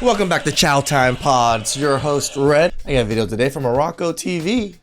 Welcome back to Chow Time Pods. Your host, Red. I got a video today from arakotv.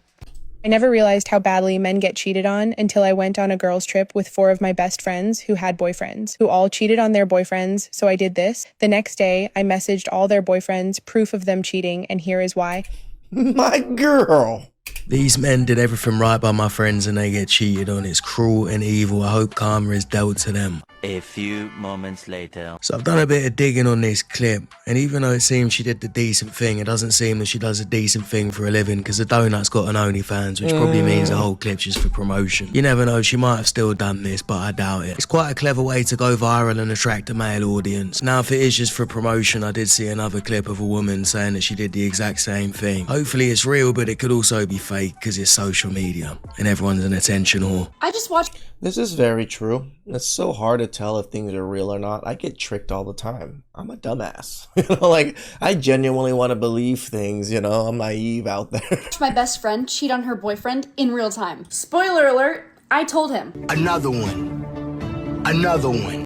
I never realized how badly men get cheated on until I went on a girls' trip with 4 of my best friends who had boyfriends, who all cheated on their boyfriends, so I did this. The next day, I messaged all their boyfriends, proof of them cheating, and here is why. My girl. These men did everything right by my friends and they get cheated on. It's cruel and evil. I hope karma is dealt to them. A few moments later. So I've done a bit of digging on this clip, and even though it seems she did the decent thing, it doesn't seem that she does a decent thing for a living, because the donut's got an OnlyFans, which probably means the whole clip's just for promotion. You never know, she might have still done this, but I doubt it. It's quite a clever way to go viral and attract a male audience. Now, if it is just for promotion, I did see another clip of a woman saying that she did the exact same thing. Hopefully it's real, but it could also be fake, because it's social media, and everyone's an attention whore. I just watched. This is very true. It's so hard to tell if things are real or not. I get tricked all the time. I'm a dumbass. I genuinely want to believe things, I'm naive out there. My best friend cheat on her boyfriend in real time. Spoiler alert, I told him. Another one.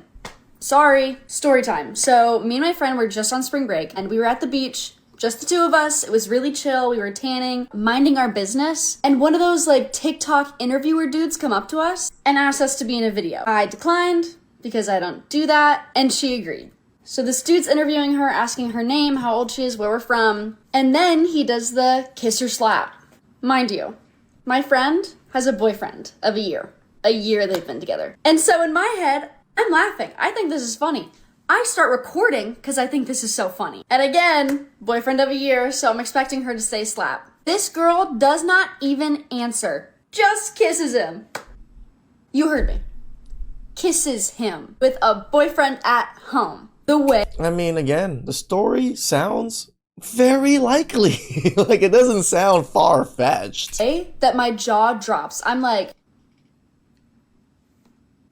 Sorry, story time. So me and my friend were just on spring break and we were at the beach. Just the 2 of us. It was really chill. We were tanning, minding our business. And one of those TikTok interviewer dudes come up to us and asked us to be in a video. I declined because I don't do that. And she agreed. So this dude's interviewing her, asking her name, how old she is, where we're from. And then he does the kiss or slap. Mind you, my friend has a boyfriend of a year. A year they've been together. And so in my head, I'm laughing. I think this is funny. I start recording because I think this is so funny. And again, boyfriend of a year, so I'm expecting her to say slap. This girl does not even answer. Just kisses him. You heard me. Kisses him with a boyfriend at home. The way. Again, the story sounds very likely. It doesn't sound far-fetched. That my jaw drops. I'm like,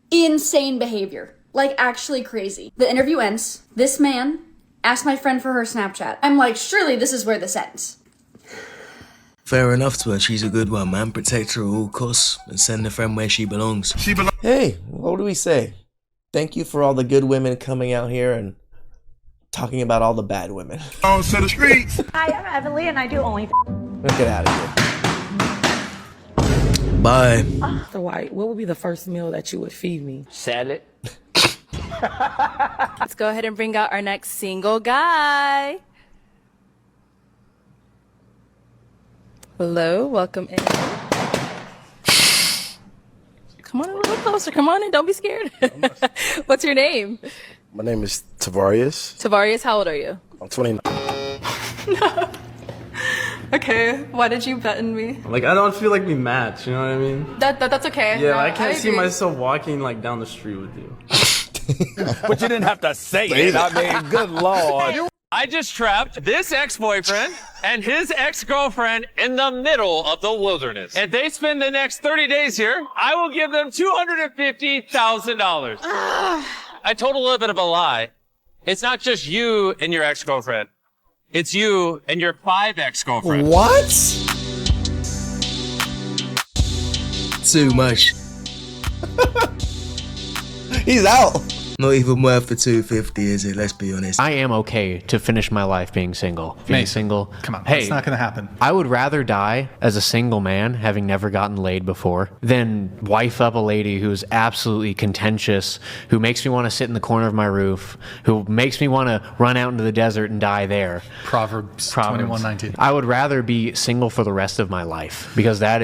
insane behavior. Actually crazy. The interview ends. This man asked my friend for her Snapchat. I'm like, surely this is where this ends. Fair enough to her, she's a good one, man. Protect her at all costs and send the friend where she belongs. Hey, what do we say? Thank you for all the good women coming out here and talking about all the bad women. On to the streets. Hi, I'm Evelyn and I do only. Let's get out of here. Bye. So White, what would be the first meal that you would feed me? Salad. Let's go ahead and bring out our next single guy. Hello, welcome in. Come on a little closer. Come on in, don't be scared. What's your name? My name is Tavarius. Tavarius, how old are you? I'm 29. Okay, why did you button me? I don't feel like we match, you know what I mean? That's okay. Yeah, No, I can't see agree. myself walking down the street with you. But you didn't have to say it. Good Lord. I just trapped this ex-boyfriend and his ex-girlfriend in the middle of the wilderness. If they spend the next 30 days here, I will give them $250,000. I told a little bit of a lie. It's not just you and your ex-girlfriend. It's you and your 5 ex-girlfriends. What? Too much. He's out. Not even worth the 250, is it? Let's be honest. I am okay to finish my life being single. Being single. Come on, hey, it's not gonna happen. I would rather die as a single man, having never gotten laid before, than wife up a lady who's absolutely contentious, who makes me want to sit in the corner of my roof, who makes me want to run out into the desert and die there. Proverbs 21:19. I would rather be single for the rest of my life, because that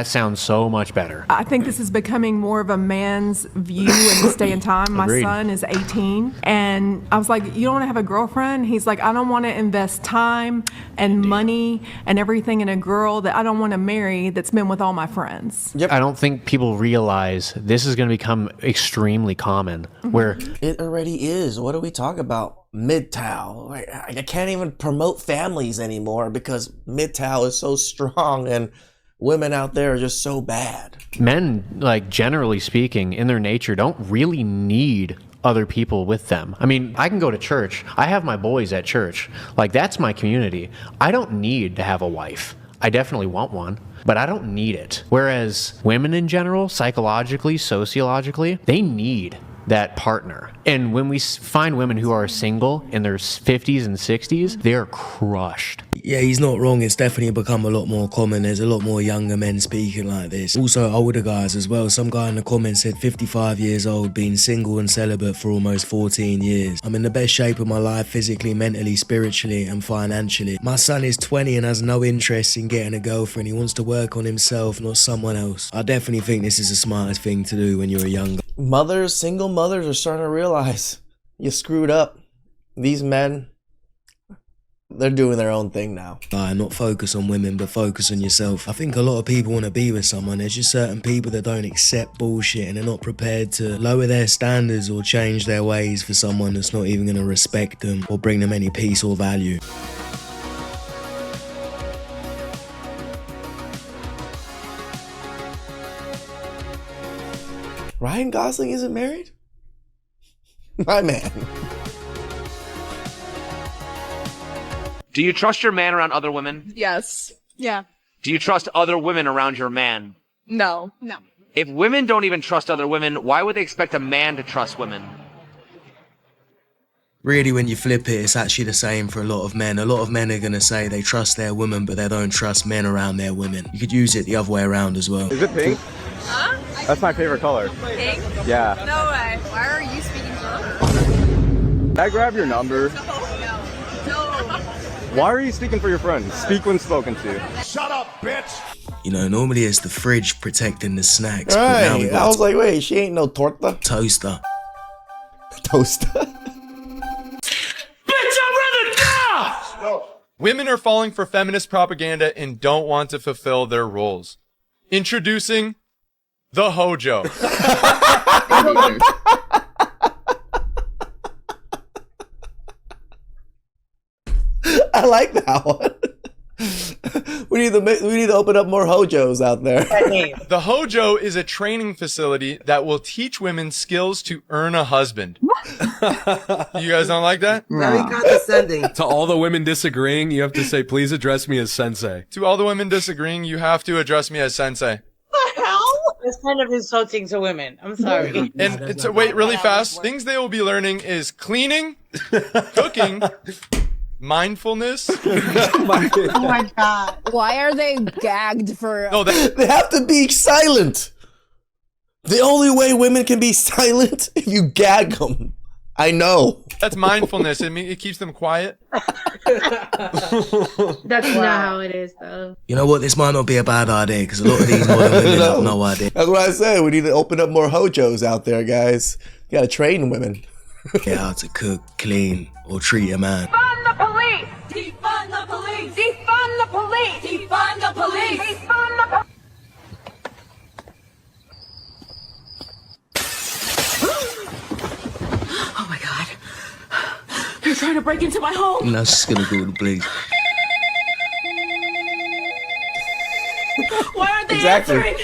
sounds so much better. I think this is becoming more of a man's view in this day and time. My Agreed. son is 18, and I was like, you don't want to have a girlfriend? He's like, I don't want to invest time and money and everything in a girl that I don't want to marry that's been with all my friends. Yep. I don't think people realize this is going to become extremely common, where It already is. What do we talk about? MGTOW. I can't even promote families anymore because MGTOW is so strong and women out there are just so bad. men, generally speaking, in their nature, don't really need other people with them. I mean, I can go to church. I have my boys at church. That's my community. I don't need to have a wife. I definitely want one, but I don't need it. Whereas women in general, psychologically, sociologically, they need that partner. And when we find women who are single in their 50s and 60s, they're crushed. Yeah, he's not wrong. It's definitely become a lot more common. There's a lot more younger men speaking like this. Also older guys as well. Some guy in the comments said 55 years old, been single and celibate for almost 14 years. I'm in the best shape of my life physically, mentally, spiritually and financially. My son is 20 and has no interest in getting a girlfriend. He wants to work on himself, not someone else. I definitely think this is the smartest thing to do when you're a young guy. Mothers, single mothers are starting to realize you screwed up. These men, they're doing their own thing now. Not focus on women, but focus on yourself. I think a lot of people want to be with someone. There's just certain people that don't accept bullshit and they're not prepared to lower their standards or change their ways for someone that's not even going to respect them or bring them any peace or value. Ryan Gosling isn't married? My man. Do you trust your man around other women? Yes. Yeah. Do you trust other women around your man? No. No. If women don't even trust other women, why would they expect a man to trust women? Really, when you flip it, it's actually the same for a lot of men. A lot of men are going to say they trust their women, but they don't trust men around their women. You could use it the other way around as well. Is it pink? Huh? That's my favorite color. Pink? Yeah. No way. Why are you speaking to her? Can I grab your number? No. Why are you speaking for your friends? Speak when spoken to. Shut up, bitch! You know, normally it's the fridge protecting the snacks. Right. But now we got I was like, wait, she ain't no torta. Toaster. Toaster. Bitch, I'd rather die! No. Women are falling for feminist propaganda and don't want to fulfill their roles. Introducing the Hojo. I like that one. We need to open up more Hojos out there. The Hojo is a training facility that will teach women skills to earn a husband. You guys don't like that? Very condescending. To all the women disagreeing, you have to say, please address me as sensei. To all the women disagreeing, you have to address me as sensei. What the hell? That's kind of insulting to women. I'm sorry. And to wait really fast, things they will be learning is cleaning, cooking, mindfulness. Oh my god. Why are they gagged for... No, they have to be silent. The only way women can be silent if you gag them. I know. That's mindfulness. It keeps them quiet. That's not how it is, though. You know what? This might not be a bad idea because a lot of these modern women have no idea. That's what I say. We need to open up more Hojos out there, guys. You gotta train women. Get how to cook, clean, or treat a man. Defund the police! Defund the police! Defund the police! Defund the police! Defund the police! Oh my god. They're trying to break into my home. And that's just gonna go to police. Why aren't they Exactly. answering?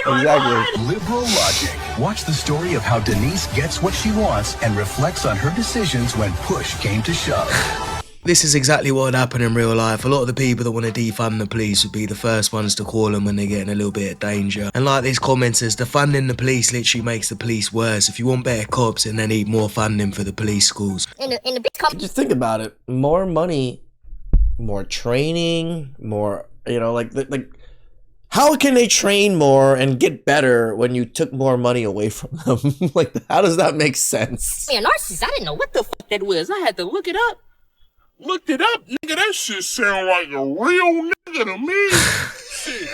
Exactly. Liberal logic. Watch the story of how Denise gets what she wants and reflects on her decisions when push came to shove. This is exactly what would happen in real life. A lot of the people that want to defund the police would be the first ones to call them when they're getting a little bit of danger. And like this comment says, defunding the police literally makes the police worse. If you want better cops, then they need more funding for the police schools. Just think about it. More money, more training, more, like how can they train more and get better when you took more money away from them? Like, how does that make sense? Man, narcissist, I didn't know what the fuck that was. I had to look it up. Looked it up, nigga. That shit sound like a real nigga to me. Shit.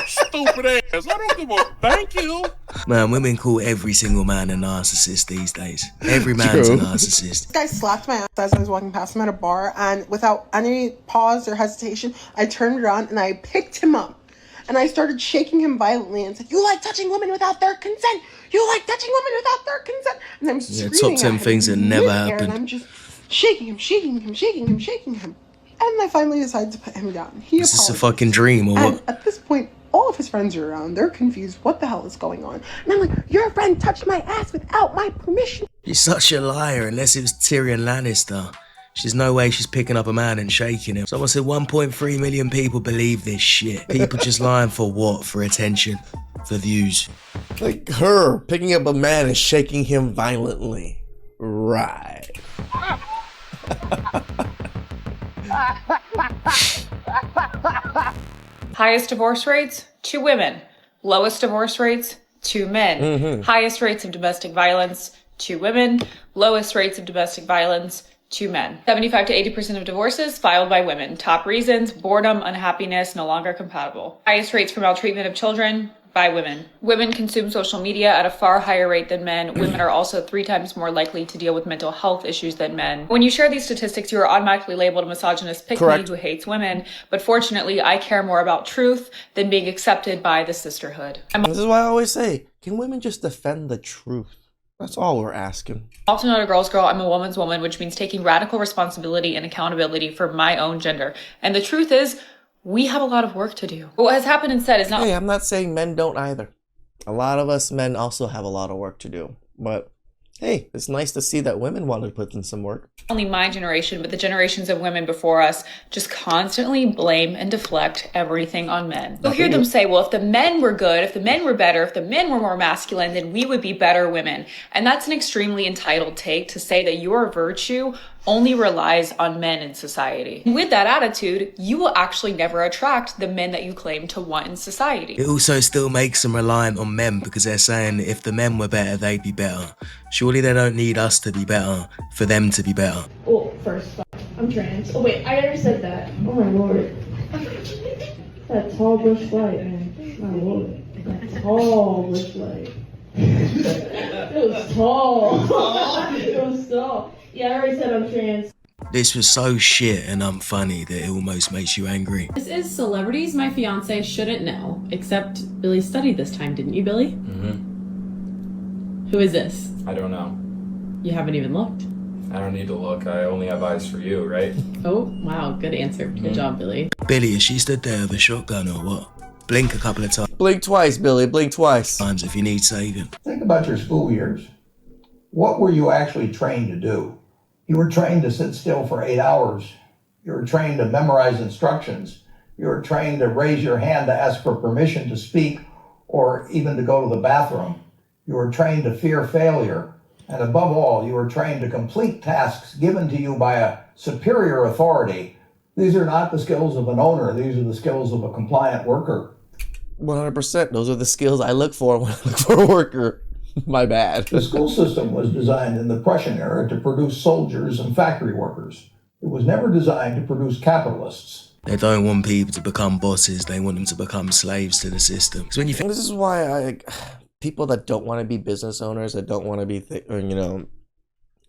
Stupid ass. I don't give a thank you. Man, women call every single man a narcissist these days. Every man's a narcissist. This guy slapped my ass as I was walking past him at a bar, and without any pause or hesitation, I turned around and I picked him up. And I started shaking him violently and said, "You like touching women without their consent? You like touching women without their consent?" And I'm screaming top 10 at things him that never midair, happened. And I'm just shaking him, shaking him, shaking him, shaking him. And I finally decided to put him down. He Is this a apologized. fucking dream or And what? at this point, all of his friends are around. They're confused. What the hell is going on? And I'm like, "Your friend touched my ass without my permission." You're such a liar, unless it was Tyrion Lannister. There's no way she's picking up a man and shaking him. Someone said 1.3 million people believe this shit. People just lying for what? For attention. for views. Like her picking up a man and shaking him violently. Right. Highest divorce rates, 2 women. Lowest divorce rates, 2 men. Highest rates of domestic violence, 2 women. Lowest rates of domestic violence, 2 men. 75 to 80% of divorces filed by women. Top reasons: boredom, unhappiness, no longer compatible. Highest rates for maltreatment of children by women. Women consume social media at a far higher rate than men. Women are also 3 times more likely to deal with mental health issues than men. When you share these statistics, you are automatically labeled a misogynist pick-me who hates women. But fortunately, I care more about truth than being accepted by the sisterhood. This is why I always say, can women just defend the truth? That's all we're asking. Also not a girl's girl, I'm a woman's woman, which means taking radical responsibility and accountability for my own gender. And the truth is, we have a lot of work to do. What has happened instead is not— Hey, I'm not saying men don't either. A lot of us men also have a lot of work to do. But hey, it's nice to see that women want to put in some work. only my generation, but the generations of women before us just constantly blame and deflect everything on men. You'll hear them say, well, if the men were good, if the men were better, if the men were more masculine, then we would be better women. And that's an extremely entitled take to say that your virtue only relies on men in society. With that attitude, you will actually never attract the men that you claim to want in society. It also still makes them reliant on men because they're saying if the men were better, they'd be better. Surely they don't need us to be better for them to be better. Well, first, I'm trans. Oh wait, I already said that. Oh my lord. That tall bush light, man. My lord. That tall bush light. It was tall. It was tall. Yeah, I already said I'm trans. This was so shit and unfunny that it almost makes you angry. This is Celebrities My Fiance Shouldn't Know. Except Billy studied this time, didn't you, Billy? Mm-hmm. Who is this? I don't know. You haven't even looked. I don't need to look. I only have eyes for you, right? Oh, wow. Good answer. Good job, Billy. Billy, is she stood there with a shotgun or what? Blink a couple of times. Blink twice, Billy. Blink twice. Times if you need saving. Think about your school years. What were you actually trained to do? You were trained to sit still for 8 hours. You were trained to memorize instructions. You were trained to raise your hand to ask for permission to speak or even to go to the bathroom. You were trained to fear failure. And above all, you were trained to complete tasks given to you by a superior authority. These are not the skills of an owner. These are the skills of a compliant worker. 100%. Those are the skills I look for when I look for a worker. My bad. The school system was designed in the Prussian era to produce soldiers and factory workers. It was never designed to produce capitalists. They don't want people to become bosses. They want them to become slaves to the system. Because when you think this is why people that don't want to be business owners, that don't want to be,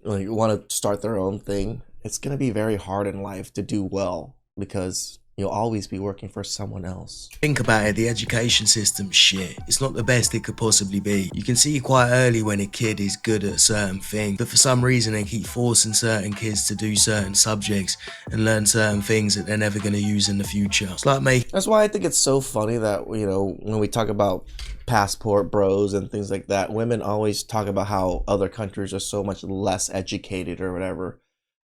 like want to start their own thing, it's going to be very hard in life to do well because you'll always be working for someone else. Think about it, the education system's shit. It's not the best it could possibly be. You can see quite early when a kid is good at a certain thing, but for some reason they keep forcing certain kids to do certain subjects and learn certain things that they're never going to use in the future. It's like me. That's why I think it's so funny that, when we talk about passport bros and things like that, women always talk about how other countries are so much less educated or whatever.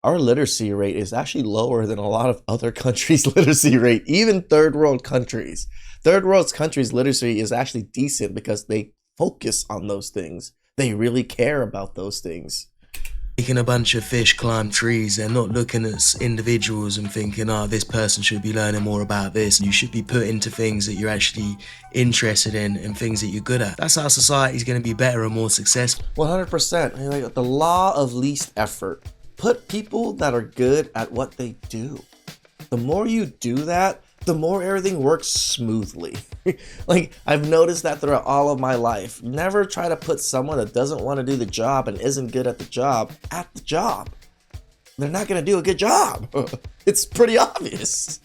Our literacy rate is actually lower than a lot of other countries' literacy rate, even third world countries. Third world countries' literacy is actually decent because they focus on those things. They really care about those things. Making a bunch of fish climb trees, they're not looking at individuals and thinking, this person should be learning more about this. You should be put into things that you're actually interested in and things that you're good at. That's how society's going to be better and more successful. 100%. Like the law of least effort. Put people that are good at what they do. The more you do that, the more everything works smoothly. Like, I've noticed that throughout all of my life. Never try to put someone that doesn't want to do the job and isn't good at the job. They're not going to do a good job. It's pretty obvious.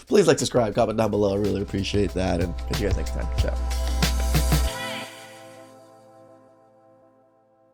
Please like, subscribe, comment down below. I really appreciate that. And catch you guys next time. Ciao.